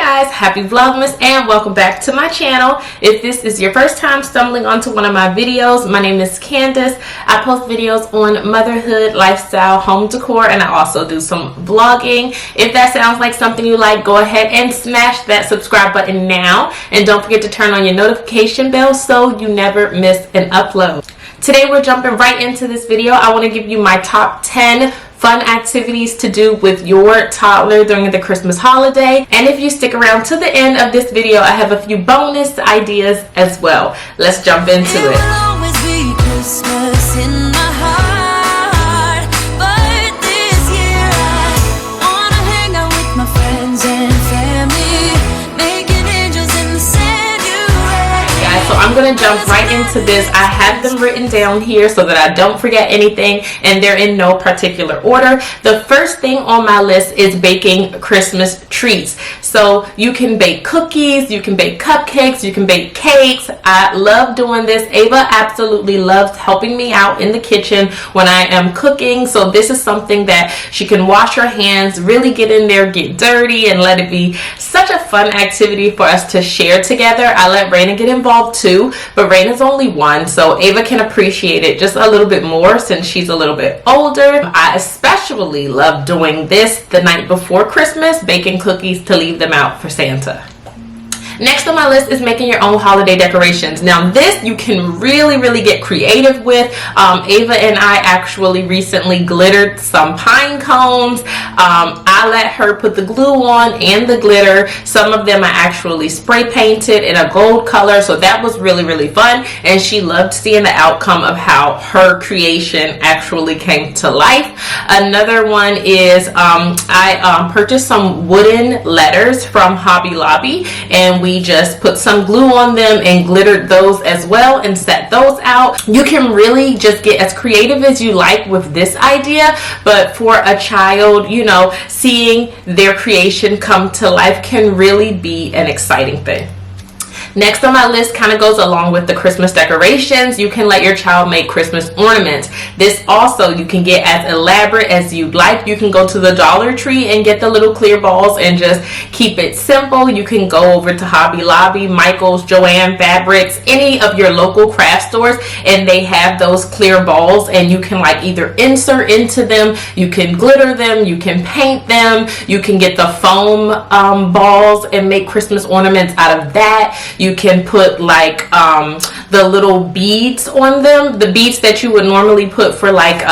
guys, happy Vlogmas and welcome back to my channel. If this is your first time stumbling onto one of my videos, my name is Candace. I post videos on motherhood, lifestyle, home decor, and I also do some vlogging. If that sounds like something you like, go ahead and smash that subscribe button now. And don't forget to turn on your notification bell so you never miss an upload. Today we're jumping right into this video. I want to give you my top 10 fun activities to do with your toddler during the Christmas holiday. And if you stick around to the end of this video, I have a few bonus ideas as well. Let's jump into it. So I'm going to jump right into this. I have them written down here so that I don't forget anything, and they're in no particular order. The first thing on my list is baking Christmas treats. So you can bake cookies, you can bake cupcakes, you can bake cakes. I love doing this. Ava absolutely loves helping me out in the kitchen when I am cooking. So this is something that she can wash her hands, really get in there, get dirty, and let it be such a fun activity for us to share together. I let Raina get involved too, but Raina's only one, so Ava can appreciate it just a little bit more since she's a little bit older. I especially love doing this the night before Christmas, baking cookies to leave them out for Santa. Next on my list is making your own holiday decorations. Now this you can really get creative with. Ava and I actually recently glittered some pine cones. I let her put the glue on and the glitter. Some of them I actually spray painted in a gold color, so that was really fun, and she loved seeing the outcome of how her creation actually came to life. Another one is I purchased some wooden letters from Hobby Lobby, and we just put some glue on them and glittered those as well and set those out. You can really just get as creative as you like with this idea, but for a child, you know, seeing their creation come to life can really be an exciting thing. Next on my list kind of goes along with the Christmas decorations. You can let your child make Christmas ornaments. This also you can get as elaborate as you'd like. You can go to the Dollar Tree and get the little clear balls and just keep it simple. You can go over to Hobby Lobby, Michael's, Joann Fabrics, any of your local craft stores, and they have those clear balls, and you can like either insert into them, you can glitter them, you can paint them, you can get the foam balls and make Christmas ornaments out of that. You can put like the little beads on them, the beads that you would normally put for like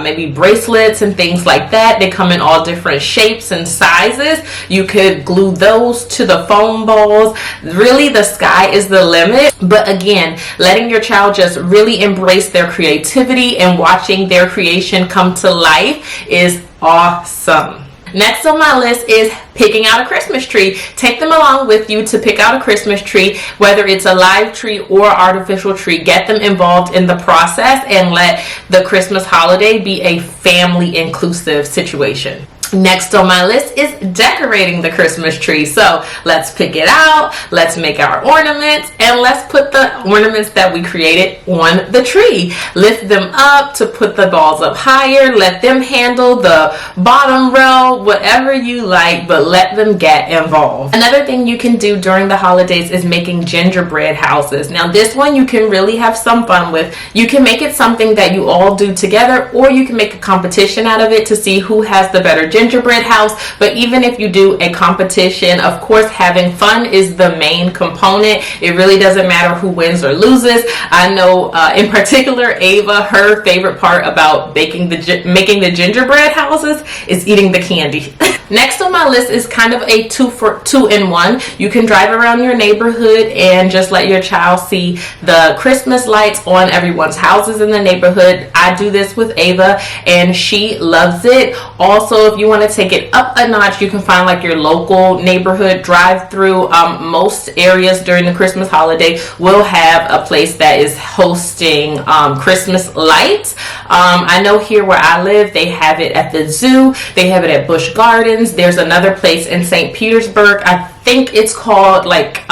maybe bracelets and things like that. They come in all different shapes and sizes. You could glue those to the foam balls. Really, the sky is the limit. But again, letting your child just really embrace their creativity and watching their creation come to life is awesome. Next on my list is picking out a Christmas tree. Take them along with you to pick out a Christmas tree, whether it's a live tree or artificial tree. Get them involved in the process and let the Christmas holiday be a family inclusive situation. Next on my list is decorating the Christmas tree. So let's pick it out, let's make our ornaments, and let's put the ornaments that we created on the tree. Lift them up to put the balls up higher. Let them handle the bottom row, whatever you like, but let them get involved. Another thing you can do during the holidays is making gingerbread houses. Now this one you can really have some fun with. You can make it something that you all do together, or you can make a competition out of it to see who has the better gingerbread house. But even if you do a competition, of course having fun is the main component. It really doesn't matter who wins or loses. I know in particular Ava, her favorite part about making the gingerbread houses is eating the candy. Next on my list is kind of a two in one. You can drive around your neighborhood and just let your child see the Christmas lights on everyone's houses in the neighborhood. I do this with Ava and she loves it. Also, if you want to take it up a notch, you can find like your local neighborhood drive-through. Most areas during the Christmas holiday will have a place that is hosting Christmas lights. I know here where I live, they have it at the zoo, they have it at Busch Gardens. There's another place in St. Petersburg, I think it's called like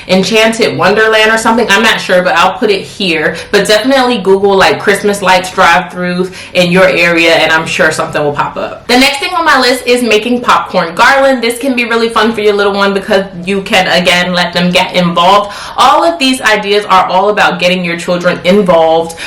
Enchanted Wonderland or something. I'm not sure, but I'll put it here. But definitely Google like Christmas lights drive-thrus in your area, and I'm sure something will pop up. The next thing on my list is making popcorn garland. This can be really fun for your little one because you can, again, let them get involved. All of these ideas are all about getting your children involved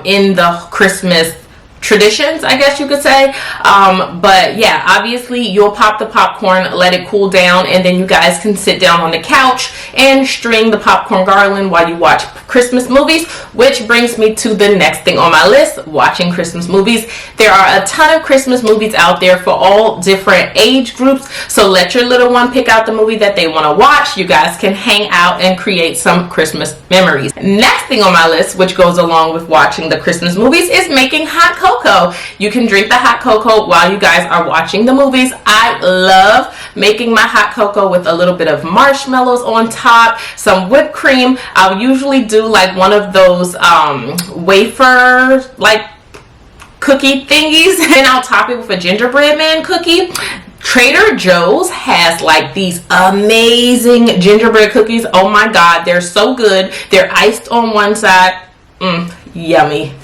in the Christmas traditions, I guess you could say. But yeah, obviously you'll pop the popcorn, let it cool down, and then you guys can sit down on the couch and string the popcorn garland while you watch Christmas movies, which brings me to the next thing on my list, watching Christmas movies. There are a ton of Christmas movies out there for all different age groups, so let your little one pick out the movie that they want to watch. You guys can hang out and create some Christmas memories. Next thing on my list, which goes along with watching the Christmas movies, is making hot cocoa. You can drink the hot cocoa while you guys are watching the movies. I love making my hot cocoa with a little bit of marshmallows on top, some whipped cream. I'll usually do like one of those wafer like cookie thingies, and I'll top it with a gingerbread man cookie. Trader Joe's has like these amazing gingerbread cookies. Oh my god, they're so good. They're iced on one side. Yummy.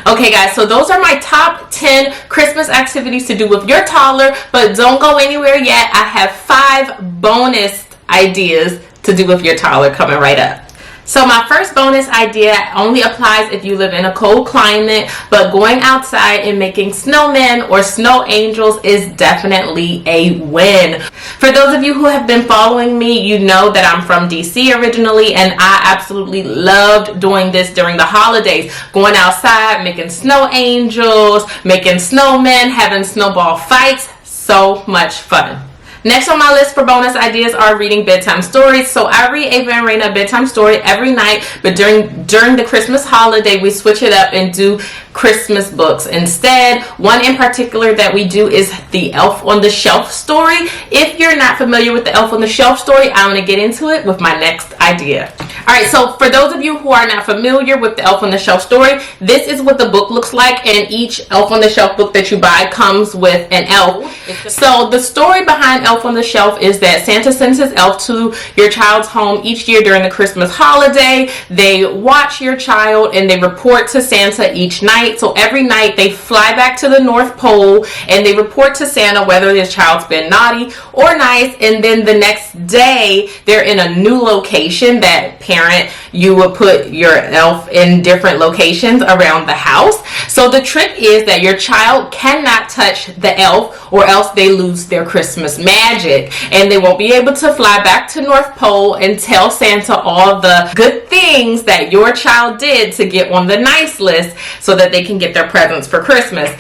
Okay guys, so those are my top 10 Christmas activities to do with your toddler, but don't go anywhere yet. I have 5 bonus ideas to do with your toddler coming right up. So my first bonus idea only applies if you live in a cold climate, but going outside and making snowmen or snow angels is definitely a win. For those of you who have been following me, you know that I'm from DC originally, and I absolutely loved doing this during the holidays. Going outside, making snow angels, making snowmen, having snowball fights. So much fun. Next on my list for bonus ideas are reading bedtime stories. So I read Ava and Raina a bedtime story every night, but during the Christmas holiday, we switch it up and do Christmas books instead. One in particular that we do is the Elf on the Shelf story. If you're not familiar with the Elf on the Shelf story, I'm going to get into it with my next idea. Alright, so for those of you who are not familiar with the Elf on the Shelf story, this is what the book looks like, and each Elf on the Shelf book that you buy comes with an elf. So the story behind Elf on the Shelf is that Santa sends his elf to your child's home each year during the Christmas holiday. They watch your child and they report to Santa each night. So every night they fly back to the North Pole and they report to Santa whether this child's been naughty or nice, and then the next day they're in a new location. That parent, you would put your elf in different locations around the house. So the trick is that your child cannot touch the elf or else they lose their Christmas magic, and they won't be able to fly back to North Pole and tell Santa all the good things that your child did to get on the nice list so that they can get their presents for Christmas.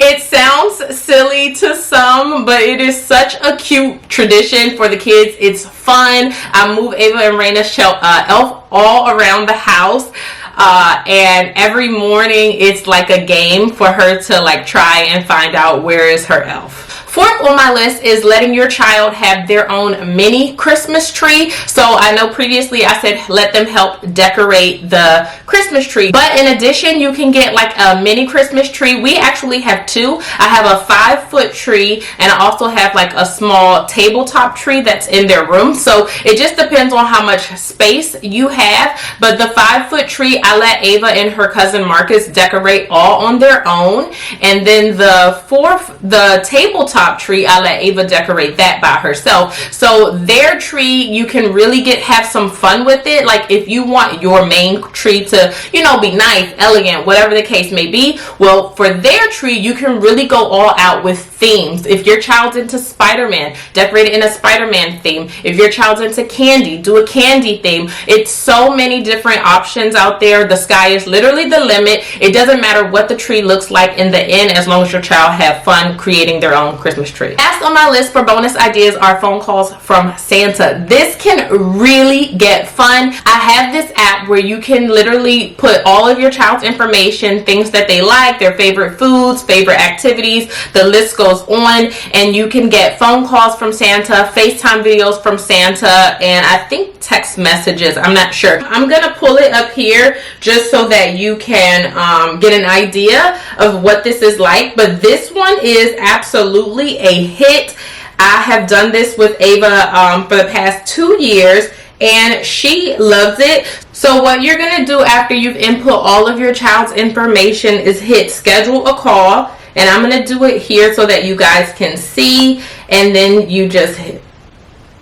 It sounds silly to some, but it is such a cute tradition for the kids. It's fun. I move Ava and Raina's elf all around the house. And every morning it's like a game for her to like try and find out where is her elf. Fourth on my list is letting your child have their own mini Christmas tree. So I know previously I said let them help decorate the Christmas tree, but in addition you can get like a mini Christmas tree. We actually have 2. I have a 5-foot tree, and I also have like a small tabletop tree that's in their room. So it just depends on how much space you have, but the 5-foot tree I let Ava and her cousin Marcus decorate all on their own, and then the tabletop tree I let Ava decorate that by herself. So their tree, you can really have some fun with it. Like if you want your main tree to, you know, be nice, elegant, whatever the case may be, well, for their tree you can really go all out with themes. If your child's into Spider-Man, decorate it in a Spider-Man theme. If your child's into candy, do a candy theme. It's so many different options out there. The sky is literally the limit. It doesn't matter what the tree looks like in the end, as long as your child have fun creating their own Christmas tree. Last on my list for bonus ideas are phone calls from Santa. This can really get fun. I have this app where you can literally put all of your child's information, things that they like, their favorite foods, favorite activities, the list goes on, and you can get phone calls from Santa, FaceTime videos from Santa, and I think text messages. I'm not sure. I'm gonna pull it up here just so that you can get an idea of what this is like, but this one is absolutely a hit. I have done this with Ava for the past 2 years, and she loves it. So what you're going to do after you've input all of your child's information is hit schedule a call, and I'm going to do it here so that you guys can see, and then you just hit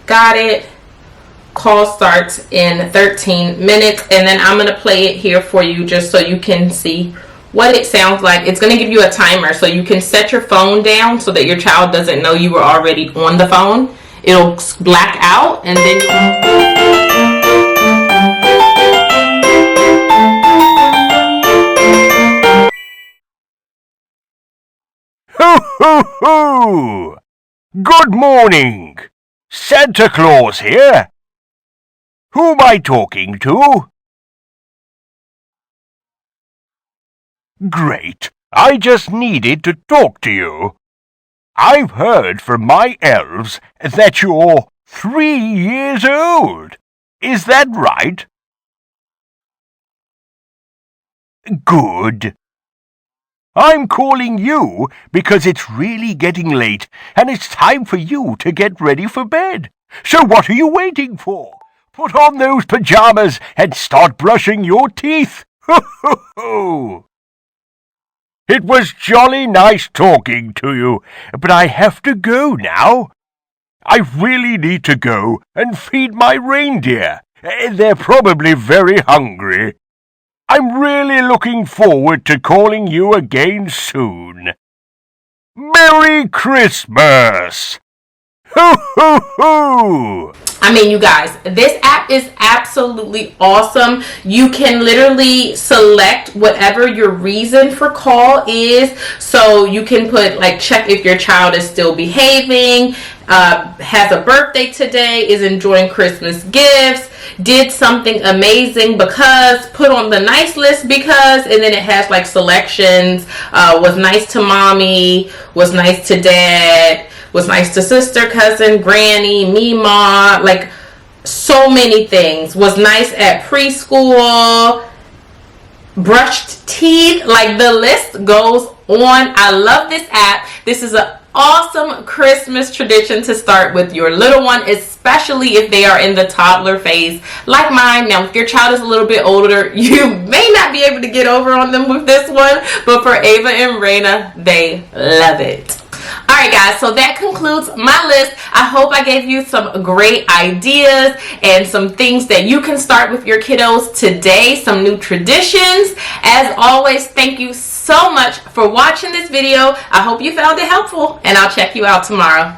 got it. Call starts in 13 minutes, and then I'm going to play it here for you just so you can see what it sounds like. It's going to give you a timer, so you can set your phone down so that your child doesn't know you were already on the phone. It'll black out, and then Ho, ho, ho! Good morning! Santa Claus here. Who am I talking to? Great. I just needed to talk to you. I've heard from my elves that you're 3 years old. Is that right? Good. I'm calling you because it's really getting late and it's time for you to get ready for bed. So what are you waiting for? Put on those pajamas and start brushing your teeth. Ho, ho, ho! It was jolly nice talking to you, but I have to go now. I really need to go and feed my reindeer. They're probably very hungry. I'm really looking forward to calling you again soon. Merry Christmas! Ho, ho, ho! I mean, you guys, this app is absolutely awesome. You can literally select whatever your reason for call is. So you can put, like, check if your child is still behaving, has a birthday today, is enjoying Christmas gifts, did something amazing because, put on the nice list because, and then it has like selections, was nice to mommy, was nice to dad, was nice to sister, cousin, granny, Mima, like so many things. Was nice at preschool, brushed teeth, like the list goes on. I love this app. This is an awesome Christmas tradition to start with your little one, especially if they are in the toddler phase like mine. Now, if your child is a little bit older, you may not be able to get over on them with this one, but for Ava and Raina, they love it. Alright guys, so that concludes my list. I hope I gave you some great ideas and some things that you can start with your kiddos today, some new traditions. As always, thank you so much for watching this video. I hope you found it helpful, and I'll check you out tomorrow.